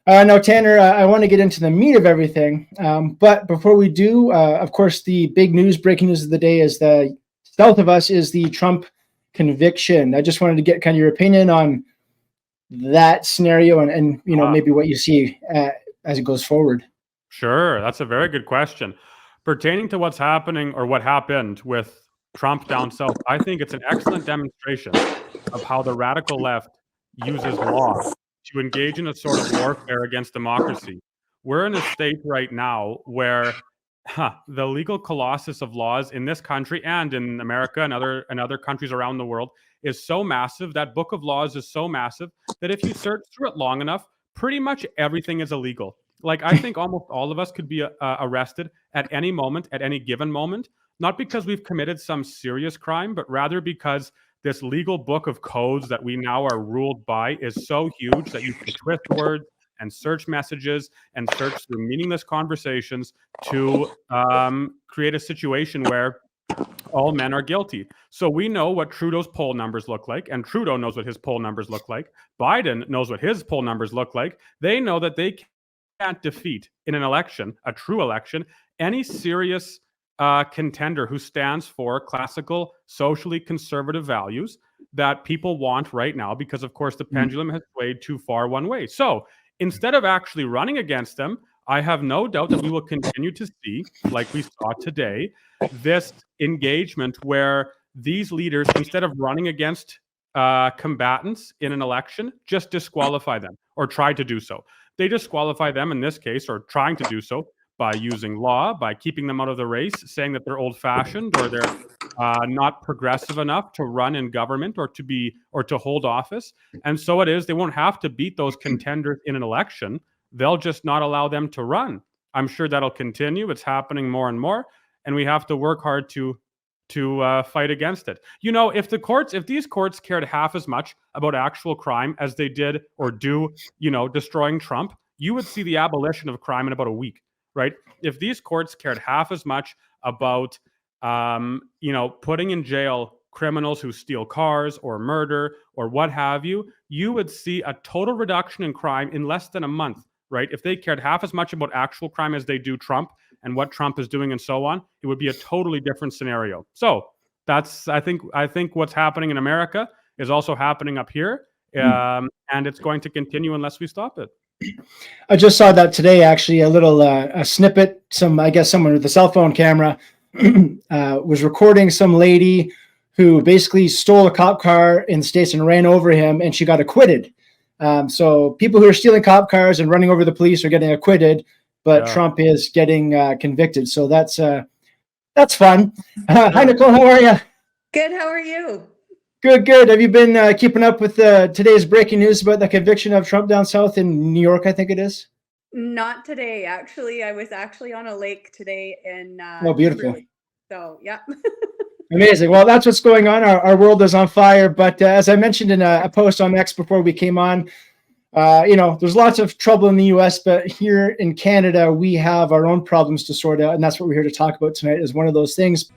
Now, Tanner, I want to get into the meat of everything. But before we do, of course, the big news, breaking news of the day is the south of us is the Trump conviction. I just wanted to get kind of your opinion on that scenario and maybe what you see as it goes forward. Sure. That's a very good question. Pertaining to what's happening or what happened with Trump down south, I think it's an excellent demonstration of how the radical left uses law to engage in a sort of warfare against democracy. We're in a state right now where the legal colossus of laws in this country and in America and other countries around the world is so massive. That book of laws is so massive that if you search through it long enough, pretty much everything is illegal. Like, I think almost all of us could be arrested at any moment, at any given moment, not because we've committed some serious crime, but rather because this legal book of codes that we now are ruled by is so huge that you can twist words and search messages and search through meaningless conversations to create a situation where all men are guilty. So we know what Trudeau's poll numbers look like, and Trudeau knows what his poll numbers look like. Biden knows what his poll numbers look like. They know that they can't defeat in an election, a true election, any serious contender who stands for classical, socially conservative values that people want right now, because, of course, the pendulum has swayed too far one way. So instead of actually running against them, I have no doubt that we will continue to see, like we saw today, this engagement where these leaders, instead of running against combatants in an election, just disqualify them or try to do so. They disqualify them in this case, or trying to do so, by using law, by keeping them out of the race, saying that they're old-fashioned or they're not progressive enough to run in government or to hold office. And so it is, they won't have to beat those contenders in an election. They'll just not allow them to run. I'm sure that'll continue. It's happening more and more, and we have to work hard to fight against it. If these courts cared half as much about actual crime as they did or do, destroying Trump, you would see the abolition of crime in about a week, right? If these courts cared half as much about, putting in jail criminals who steal cars or murder or what have you, you would see a total reduction in crime in less than a month, right? If they cared half as much about actual crime as they do Trump and what Trump is doing and so on, it would be a totally different scenario. So that's, I think what's happening in America is also happening up here, and it's going to continue unless we stop it. I just saw that today, actually, a little a snippet. I guess someone with a cell phone camera was recording some lady who basically stole a cop car in the States and ran over him, and she got acquitted. So people who are stealing cop cars and running over the police are getting acquitted, but Trump is getting convicted. So that's fun. Hi, Nicole. How are you? Good. How are you? Good. Have you been keeping up with today's breaking news about the conviction of Trump down south in New York, I think it is? Not today, actually. I was actually on a lake today in oh, beautiful. Kimberley. So, yeah. Amazing. Well, that's what's going on. Our world is on fire. But as I mentioned in a post on X before we came on, there's lots of trouble in the U.S., but here in Canada, we have our own problems to sort out. And that's what we're here to talk about tonight, is one of those things.